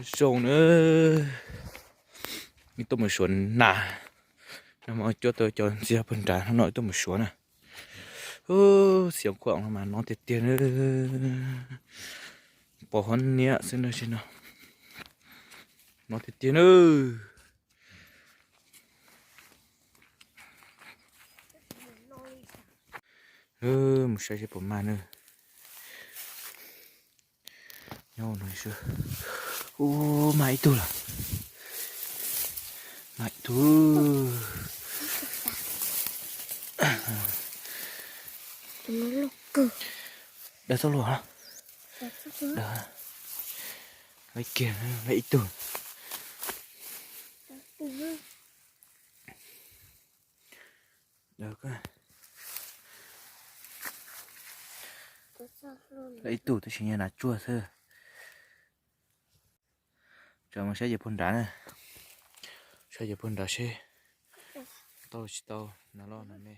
Sầu nữa mi tôi một số nà nó mà cho tôi cho xe phân trà nó nói tôi một số nè xiềng quạng mà nó thiệt tiền bỏ hơn nhẹ xin nào nó thiệt tiền một sai chỉ bỏ mà nữa nhau nói chưa mày tu là mày tu đã sao luôn hả đã lấy kia lấy tu được á lấy tu tôi chỉ nghe là chua thôi cho mà sẽ dẹp phun đá này sẽ dẹp phun đá xe tao nó lo này